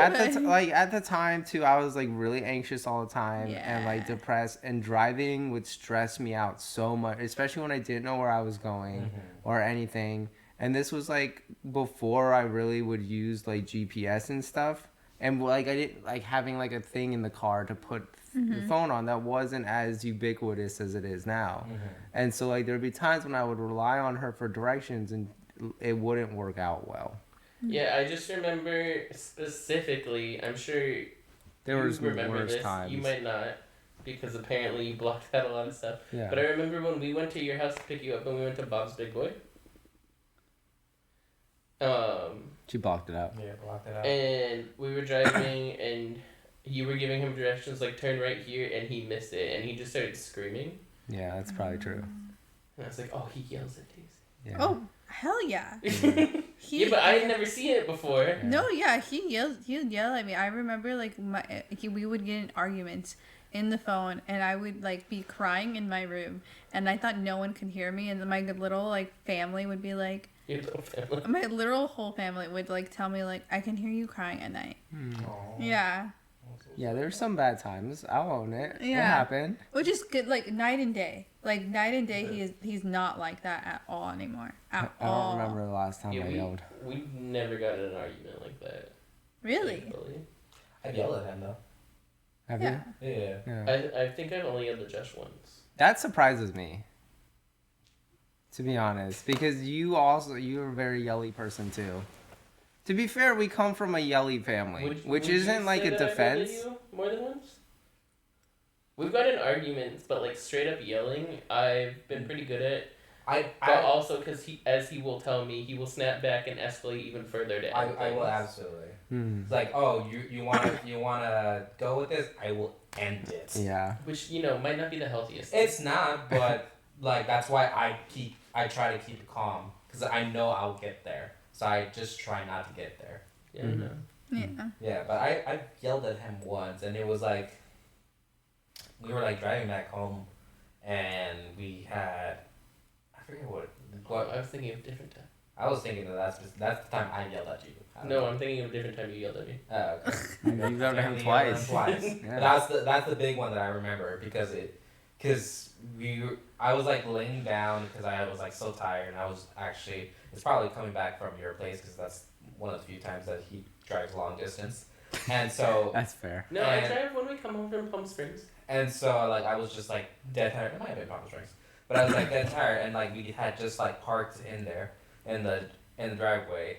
at the time too, I was like really anxious all the time and like Yeah. depressed, and driving would stress me out so much, especially when I didn't know where I was going or anything. And this was like before I really would use like GPS and stuff, and like I didn't like having like a thing in the car to put the phone on that wasn't as ubiquitous as it is now. And so like there'd be times when I would rely on her for directions and it wouldn't work out well. Yeah, I just remember specifically. I'm sure There was you remember worse this. times. You might not, because apparently you blocked out a lot of stuff. Yeah. But I remember when we went to your house to pick you up, and we went to Bob's Big Boy. She blocked it out. Yeah, blocked it out. And we were driving, and you were giving him directions like turn right here, and he missed it, and he just started screaming. Yeah, that's probably true. And I was like, oh, he yells at Daisy. Yeah. Oh hell yeah. Yeah, but I had never seen it before. No, yeah, he would yell at me. I remember like we would get in arguments in the phone, and I would like be crying in my room, and I thought no one could hear me, and my little like family would be like, Your little family. my literal whole family would like tell me like I can hear you crying at night. Aw. Yeah, Yeah, there's some bad times. I'll own it. It Yeah. happened. which is good. Like night and day. Like night and day, he's not like that at all anymore. At I all. don't remember the last time Yeah, I yelled. we never got in an argument like that. Really? Thankfully. I yelled at him though. Have Yeah. you? Yeah. Yeah. I think I've only yelled at Josh once. That surprises me. To be honest, because you're a very yelly person too. To be fair, we come from a yelly family, which would you isn't like say a that I've yelled at defense. you more than once? We've got in arguments, but like straight up yelling, I've been pretty good at. But also because as he will tell me, he will snap back and escalate even further to end I will things. absolutely. Hmm. It's like, oh, you wanna go with this? I will end it. Yeah. Which might not be the healthiest. It's not, but like that's why I try to keep it calm because I know I'll get there. So I just try not to get there. Yeah, Mhm. no. Yeah. Yeah, but I yelled at him once, and it was like we were like driving back home, and we had I forget what I was thinking of a different time. I was thinking that's the time I yelled at you. I don't No, know. I'm thinking of a different time you yelled at me. Oh, okay. You've yelled at him Definitely twice. yelled at him Yeah. That's the big one that I remember because I was like laying down because I was like so tired, and I was actually it's probably coming back from your place because that's one of the few times that he drives long distance, and so That's fair. No, I drive when we come home from Palm Springs. and so like I was just like dead tired. It might have been Palm Springs, but I was like dead tired, and like we had just like parked in there in the driveway,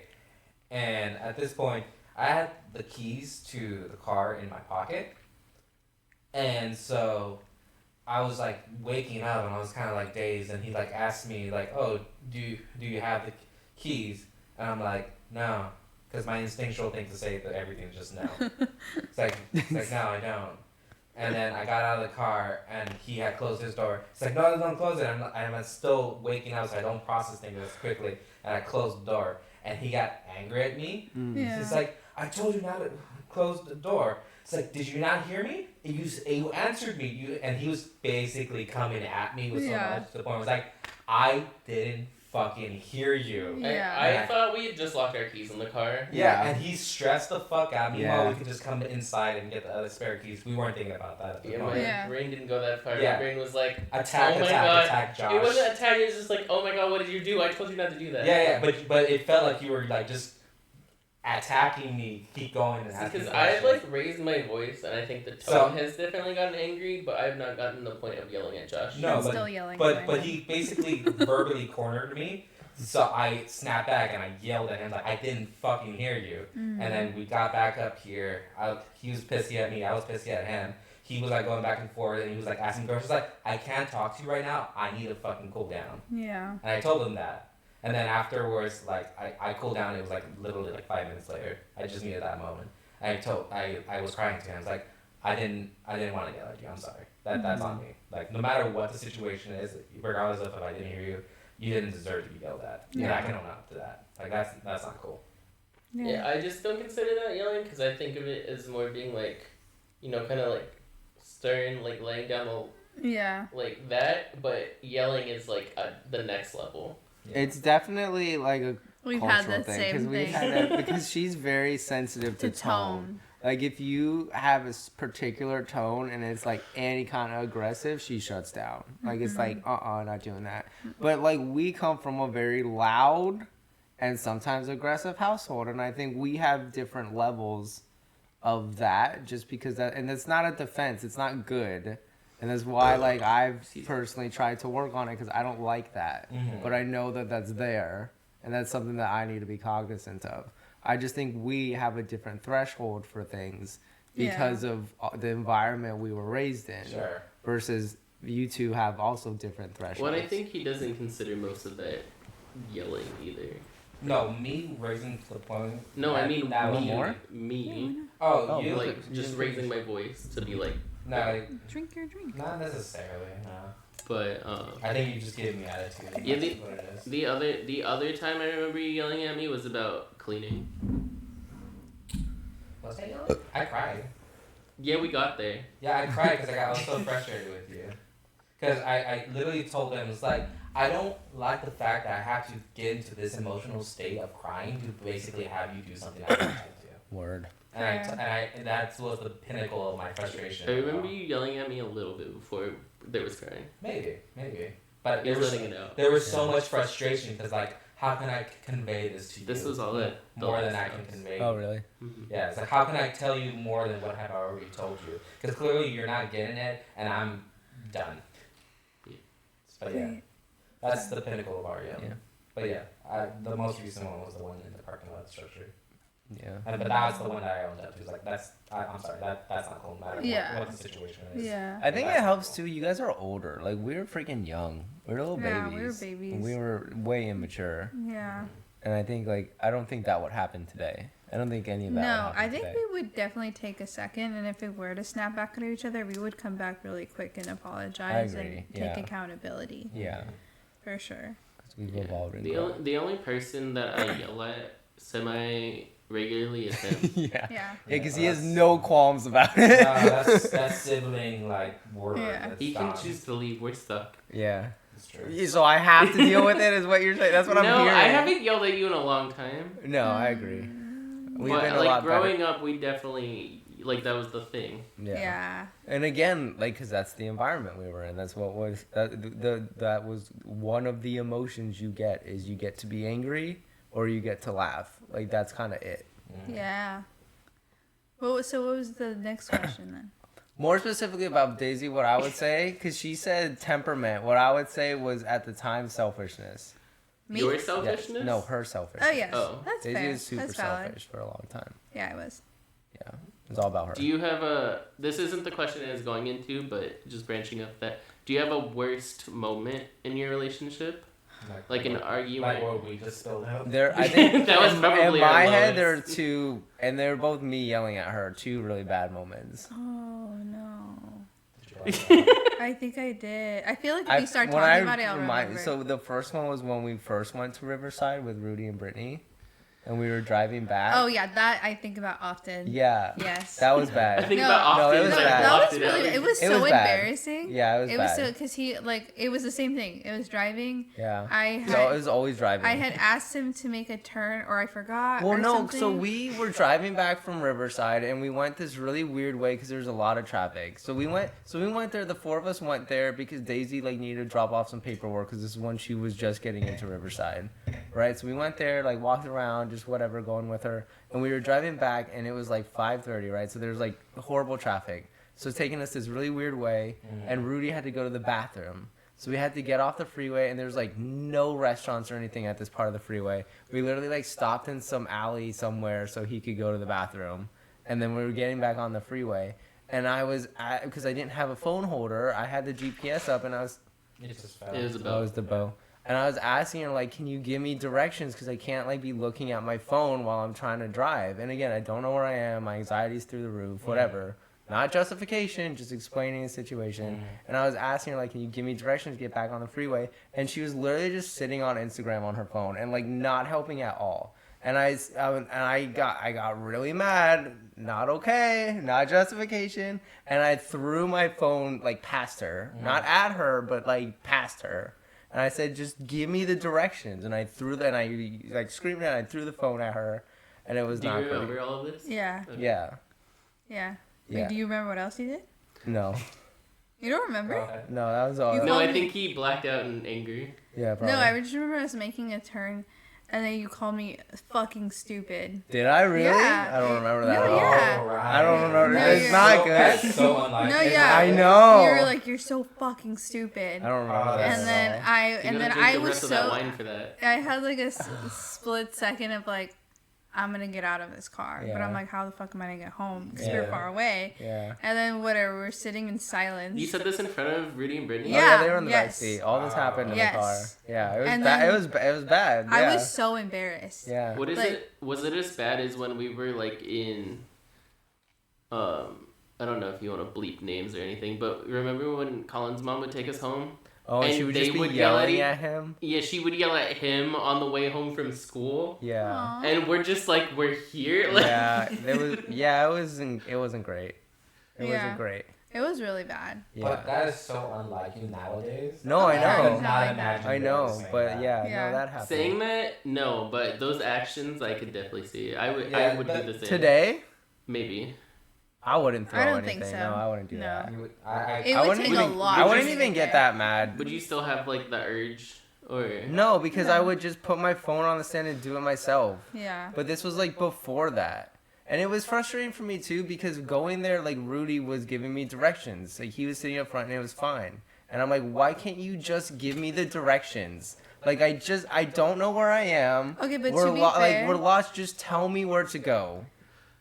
and at this point I had the keys to the car in my pocket, and so I was like waking up and I was kind of like dazed, and he like asked me like, oh, do you have the keys? And I'm like, no, because my instinctual thing to say that everything's just no. It's like no, I don't. And then I got out of the car and he had closed his door. It's like, no, don't close it. I'm still waking up, so I don't process things as quickly. And I closed the door, and he got angry at me. Yeah. It's like, I told you not to close the door. It's like, did you not hear me? You answered me. And he was basically coming at me with so Yeah. much to the point. It was like, I didn't fucking hear you. Yeah. I thought we had just locked our keys in the car. Yeah, Yeah. and he stressed the fuck out. Meanwhile, Yeah. we could just come inside and get the other spare keys. We weren't thinking about that at the Yeah, moment. my Yeah. brain didn't go that far. Yeah. My brain was like, Attack, Oh my attack, God. attack, Josh. it wasn't attack. It was just like, oh my god, what did you do? I told you not to do that. Yeah, but it felt like you were like just attacking me, keep going and asking Because I've questions. like raised my voice, and I think the tone So- has definitely gotten angry, but I've not gotten to the point of yelling at Josh. No, I'm but- still yelling. in But my he basically verbally cornered me, so I snapped back and I yelled at him like I didn't fucking hear you. Mm. And then we got back up here. He was pissy at me. I was pissy at him. He was like going back and forth, and he was like asking questions like, "I can't talk to you right now. I need to fucking cool down." Yeah. And I told him that. And then afterwards, like I cooled down. It was like literally like 5 minutes later. I just needed that moment. And I was crying to him. I was like, I didn't want to yell at you. I'm sorry. That's on me. Like no matter what the situation is, regardless of if I didn't hear you, you didn't deserve to be yelled at. And Yeah. I can own up to that. Like that's not cool. Yeah, I just don't consider that yelling because I think of it as more being like, kind of like stern, like laying down like that. But yelling is like the next level. Yeah. It's definitely like a We've cultural had that thing same because we've thing. had that because she's very sensitive to tone. Like if you have a particular tone and it's like any kind of aggressive, she shuts down. Like it's like not doing that. But like we come from a very loud and sometimes aggressive household, and I think we have different levels of that just because that, and it's not a defense. It's not good. And that's why, like, I've personally tried to work on it because I don't like that. Mm-hmm. But I know that that's there, and that's something that I need to be cognizant of. I just think we have a different threshold for things because of the environment we were raised in. Sure. Versus you two have also different thresholds. Well, I think he doesn't consider most of that yelling either. No, me raising to the point. No, I mean that me. more? Me. Oh, you Like, just raising my voice to be like... No, like, Drink your drink. not necessarily. No. But, I think you just gave me attitude. Yeah, That's what it is. the other time I remember you yelling at me was about cleaning. Was I yelling? I cried. Yeah, we got there. Yeah, I cried because I was so frustrated with you. Because I literally told him, it's like, I don't like the fact that I have to get into this emotional state of crying to basically have you do something I don't like to. Word. And that was the pinnacle of my frustration. I remember you yelling at me a little bit before there was crying. Maybe. But You're letting it out. there was so much frustration because, like, how can I convey this to you? This was all it. More than I can convey. Oh, really? Mm-hmm. Yeah, it's like, how can I tell you more than what I've already told you? Because clearly you're not getting it, and I'm done. Yeah. But yeah, that's the pinnacle of our Yeah. But yeah, the most recent one was the one in the parking lot structure. Yeah. But that was the one that I owned up to. It was like, I'm sorry, that's not cool, no matter what the situation is. Yeah. I think it helps too. You guys are older. Like we were freaking young. We were little Yeah, babies. we were babies. We were way immature. Yeah. And I think I don't think that would happen today. I don't think any of that. No, would happen I think today. we would definitely take a second, and if we were to snap back at each other, we would come back really quick and apologize agree, and take yeah. accountability. Yeah. For sure. 'Cause we've evolved. and The grown. the only person that I yell at semi-regularly is him. Yeah. Yeah. Because he has no qualms about it. No, that's sibling word. Yeah. That's He can dumb. choose to leave. We're stuck. Yeah. It's true. So I have to deal with it, is what you're saying. That's what No, I'm hearing. I haven't yelled at you in a long time. No, I agree. We've But been a like lot growing up, we definitely that was the thing. better. Yeah. And again, because that's the environment we were in. That's what was that was one of the emotions you get is you get to be angry or you get to laugh. Like that's kind of it. Yeah. Well, so what was the next question then? More specifically about Daisy, what I would say, because she said temperament. What I would say was at the time selfishness. Me? Your Yes. selfishness? No, her selfishness. Oh yes. Oh. That's Daisy fair. is super That's valid. selfish for a long time. Yeah, I was. Yeah, it's all about her. Do you have a? This isn't the question I was going into, but just branching off that. Do you have a worst moment in your relationship? Like an argument? Like what we just spilled out. There, I think That was in probably my our head there are lowest. two, and they're both me yelling at her. Two really bad moments. Oh no. Did you like that? I think I did. I feel like if you start when talking about it, I'll remind- remember. So the first one was when we first went to Riverside with Rudy and Brittany, and we were driving back. Oh yeah, that I think about often. Yeah. Yes. That was I bad. think No. about No, often. it was like, bad. that was often really. out. It was It so was bad. embarrassing. Yeah, it was It bad. was so because he like it was the same thing. It was driving. Yeah. I So it had was always driving. I had asked him to make a turn, or I forgot. Well, or no. something. So we were driving back from Riverside, and we went this really weird way because there's a lot of traffic. So we went there. The four of us went there because Daisy needed to drop off some paperwork because this is when she was just getting into Riverside, right? So we went there, walked around, just whatever, going with her, and we were driving back, and it was 5:30, right? So there's horrible traffic. So it's taking us this really weird way, and Rudy had to go to the bathroom. So we had to get off the freeway, and there's no restaurants or anything at this part of the freeway. We literally stopped in some alley somewhere so he could go to the bathroom, and then we were getting back on the freeway. And I was because I didn't have a phone holder, I had the GPS up, and I was It just fell. It was that about. was the bow. And I was asking her can you give me directions because I can't be looking at my phone while I'm trying to drive. And again, I don't know where I am. My anxiety's through the roof. Whatever. not justification, just explaining the situation. And I was asking her, like, can you give me directions to get back on the freeway? And she was literally just sitting on Instagram on her phone and, like, not helping at all. And I got really mad. Not okay. Not justification. And I threw my phone, like, past her. Not at her, but, like, past her. And I said, just give me the directions. And I threw that, and I, like, screamed and I threw the phone at her. And it was Do not you remember great. all of this? Yeah. Okay. Yeah. Yeah. Yeah. Wait, do you remember what else you did? No. You don't remember? No, that was all. You No, called I me- think he blacked out in anger. Yeah, probably. No, I just remember us making a turn, and then you called me fucking stupid. Did I really? Yeah. I don't remember that No, at all. yeah. Right. I don't remember. No, It's you're- not good. That's so unlike. No, it's yeah. not- I know. You were like, you're so fucking stupid. I don't remember that. And at then all. You're gonna drink I the was rest of that so wine for that. I had like a split second of like, I'm gonna get out of this car, but Yeah. I'm like, how the fuck am I gonna get home? Because we're Yeah. far away. Yeah. And then whatever, we're sitting in silence. You said this in front of Rudy and Brittany? Oh, Yeah, they were in the yes. back seat. All this happened in Yes. the car. Yeah, it was And bad. then- It was bad. Yeah. I was so embarrassed. Yeah. What is Like- it? Was it as bad as when we were like in, I don't know if you want to bleep names or anything, but remember when Colin's mom would take us home? Oh, and and she would they just be would yell at yelling e- at him. Yeah, she would yell at him on the way home from school, Yeah. Aw. and we're just like, we're here. Like, Yeah. It was. Yeah. It wasn't great. It Yeah. wasn't great. It was really bad. Yeah. But that is so unlike you nowadays. No, I Yeah, know. it's not like that. I know, but yeah, Yeah. no, that happened. saying that, no, but those actions, I could definitely see. I would Yeah, do but the same. Today, Maybe. I wouldn't throw I don't anything. think so. No, I wouldn't do No. that. It I would wouldn't take even, a lot. I to wouldn't get even get there. that mad. Would you still have like the urge, or No, because No. I would just put my phone on the stand and do it myself. Yeah. But this was like before that. And it was frustrating for me too because going there, like Rudy was giving me directions. Like he was sitting up front and it was fine. And I'm like, why can't you just give me the directions? Like I don't know where I am. Okay, but we're to be like fair- we're lost. Just tell me where to go,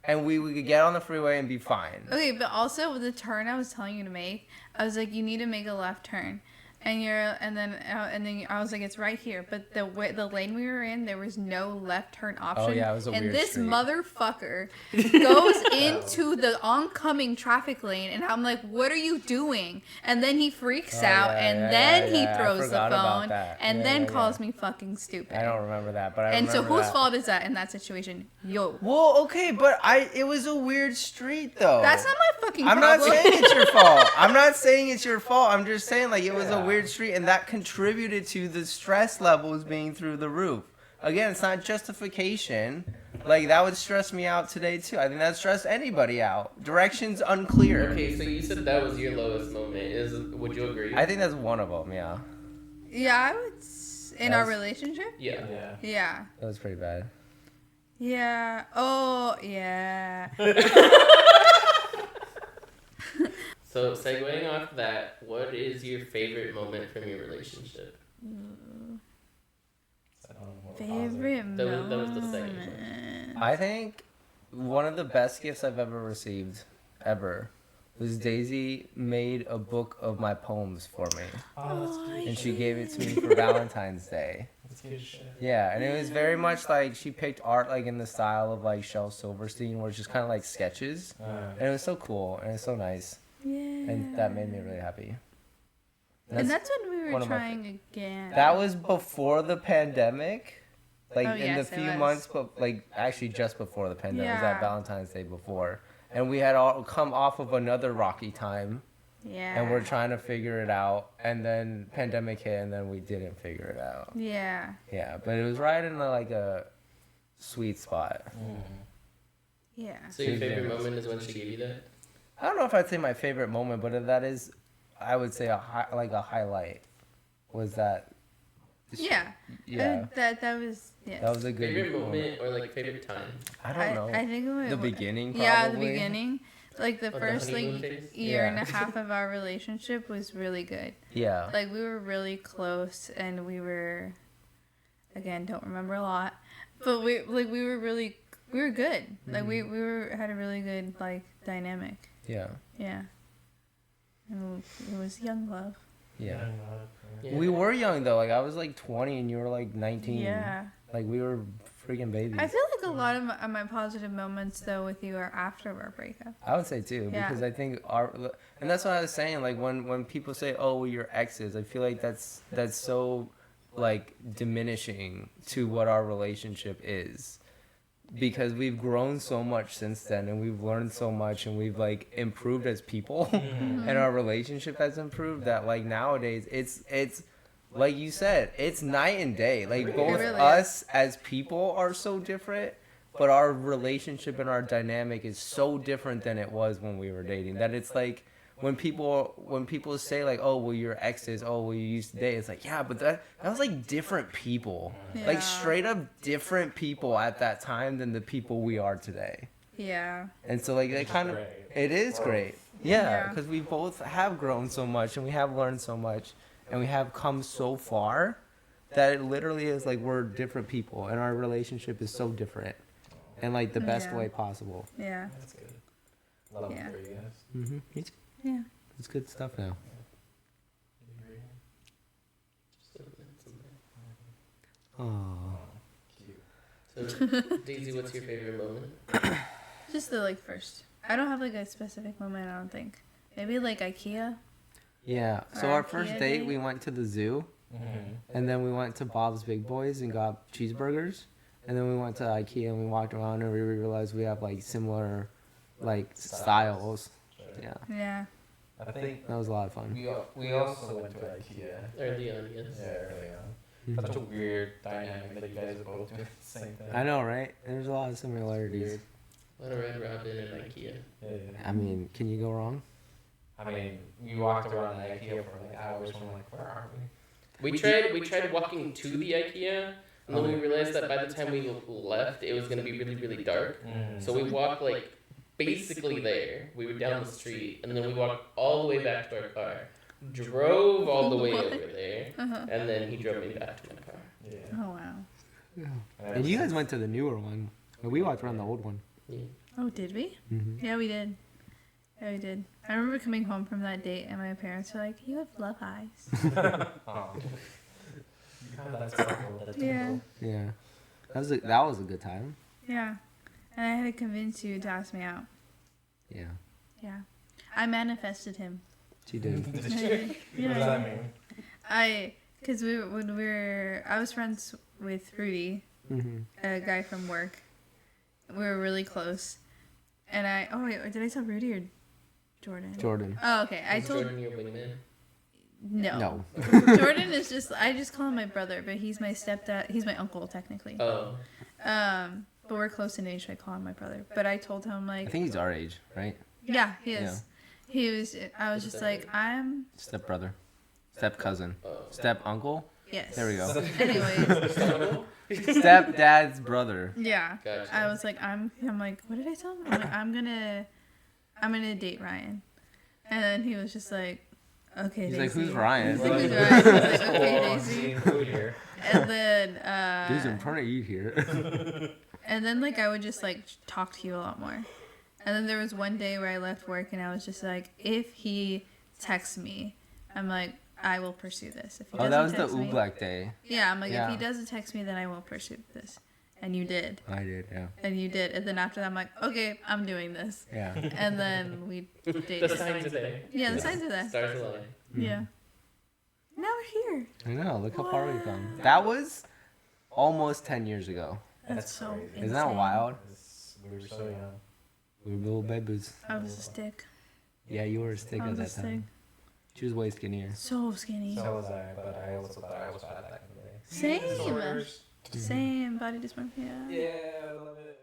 and we could get on the freeway and be fine. Okay, but also with the turn I was telling you to make, I was like, you need to make a left turn, and then I was like, it's right here. But the lane we were in, there was no left turn option. Oh, yeah, it was a and weird this street. motherfucker goes into the oncoming traffic lane, and I'm like, what are you doing? And then he freaks Oh, out, yeah, and yeah, then yeah, he I throws the forgot about phone, that. and Yeah, then yeah, calls yeah. me fucking stupid. I don't remember that, but I And so remember whose that. fault is that in that situation? Yo. Well, okay, but it was a weird street though. That's not my fucking I'm problem. not saying it's your fault. I'm not saying it's your fault. I'm just saying like it was a Yeah. weird street and that contributed to the stress levels being through the roof. Again, it's not justification. Like that would stress me out today too. I think that stressed anybody out. Directions unclear. okay, so you said that was your lowest moment. Would you agree? I think that's one of them. Yeah, Yeah, I would. In our That's- relationship? yeah. Yeah. Yeah. that was pretty bad. Yeah. Oh, yeah. So segueing off that, what is your favorite moment from your relationship? Favorite That was the second moment. I think one of the best gifts I've ever received, ever, was Daisy made a book of my poems for me, and she gave it to me for Valentine's Day. That's good shit. Yeah, and it was very much like she picked art like in the style of like Shel Silverstein, where it's just kind of like sketches, and it was so cool and it's so nice, Yeah. and that made me really happy. And that's when we one were of my trying again. That was before the pandemic, like Oh, in yes, the it few was. months, but like actually just before the pandemic. It was Yeah. that Valentine's Day before, and we had all come off of another rocky time, Yeah. and we're trying to figure it out, and then pandemic hit, and then we didn't figure it out. Yeah. Yeah, but it was right in like a sweet spot. Yeah. So your She's favorite very nice. moment is when she gave you that? I don't know if I'd say my favorite moment, but that is, I would say a highlight. Was that? Yeah. Yeah, That was yeah. that was a good Favorite moment or like favorite time? I don't know. I think it was The beginning, Yeah, the probably. beginning. Like the Oh, the first honeymoon phase? year and Yeah. a half of our relationship was really good. Yeah. Like we were really close, and we were, again, don't remember a lot, but we were good. Like we had a really good like dynamic. Yeah. Yeah. And it was young love. Yeah. Yeah. We were young though. Like I was like 20 and you were like 19. Yeah. Like we were freaking babies. I feel like a lot of my positive moments though with you are after our breakup. I would say too, Yeah. because I think and that's what I was saying. Like when people say, "Oh, well, you're exes," I feel like that's so like diminishing to what our relationship is, because we've grown so much since then, and we've learned so much, and we've like improved as people, and our relationship has improved. That like nowadays, it's like you said, it's night and day. Like both really us as people are so different. But our relationship and our dynamic is so different than it was when we were dating. That it's like when people say like, "Oh, well, your exes, oh, well, you used to date." It's like, yeah, but that was like different people, Yeah. like straight up different people at that time than the people we are today. Yeah. And so like that kind of it is great, yeah, because we both have grown so much and we have learned so much and we have come so far that it literally is like we're different people and our relationship is so different. In like the best way possible. Yeah. That's good. Love Yeah. it for you guys. Mm-hmm. Yeah. It's good stuff now. Oh. Cute. So, Daisy, what's your favorite moment? Just the like first. I don't have like a specific moment. I don't think. Maybe like IKEA. Yeah. So Or our first IKEA date, date? we went to the zoo, and then we went to Bob's Big Boys and got cheeseburgers, and then we went to IKEA and we walked around and we realized we have like similar, like styles. Yeah. Yeah. I think That was a lot of fun. we also went to IKEA. Early on, yes. Yeah, early on. Such a weird dynamic that you guys are both doing the same thing. I know, right? There's a lot of similarities. A lot of Red Robin and IKEA. Yeah. I mean, can you go wrong? I mean, we walked around the IKEA for like hours. And we're like, where are we? We tried walking to the IKEA, and then we realized that by the time we left, it was gonna be really, really dark. So we walked like basically there. We were down the street, and then we walked all the way back to our car. Drove all the way over there, and then he drove me back to my car. Yeah. Oh wow. Yeah. And you guys went to the newer one. We walked around the old one. Yeah. Oh, did we? Mm-hmm. Yeah, we did. Yeah, we did. I remember coming home from that date, and my parents were like, "You have love eyes." Oh. That's cool. That's Yeah. cool. Yeah. That was a good time. Yeah. And I had to convince you to ask me out. Yeah. Yeah. I manifested him. She did. What does that mean? Because I was friends with Rudy, Mm-hmm. a guy from work. We were really close. And wait, did I tell Rudy or Jordan? Jordan. Oh, okay. I Was told, Jordan your wingman? no. No. Jordan is I just call him my brother, but he's my stepdad. He's my uncle, technically. Oh. But we're close in age, so I call him my brother. But I told him, I like, think he's our age, right? yeah, he is. I was just like, Step brother. Step cousin. Oh. Step uncle. yes. There we go. Anyways, Step dad's brother. yeah. Gotcha. I was like, I'm like, what did I tell him? I'm like, I'm gonna date Ryan. And then he was just like, okay, He's Daisy. like, who's Ryan? He's like, who's Ryan? I was like, okay, Oh, I'm Daisy. seeing food here. And then, Dude, I'm trying to eat here. and then like I would just like talk to you a lot more. And then there was one day where I left work and I was just like, if he texts me, I'm like, I will pursue this. If he Oh, doesn't that was the text me, Oobleck day. yeah, I'm like, Yeah. if he doesn't text me, then I will pursue this. And you did. I did, yeah. And you did. And then after that, I'm like, okay, I'm doing this. Yeah. And then we The dated. signs are there. Yeah, the signs are there. Stars align. Yeah. Now we're here. I know, look how far we've come. That was almost 10 years ago. That's so crazy. insane. Isn't that wild? We were so young. We were little babies. I was a stick. Yeah, you were a stick I at was a that stick. time. She was way skinnier. So skinny. So was I, but I also thought I was fat back in the day. Same. Disorders. Same. Body dysmorphia. Yeah, I love it.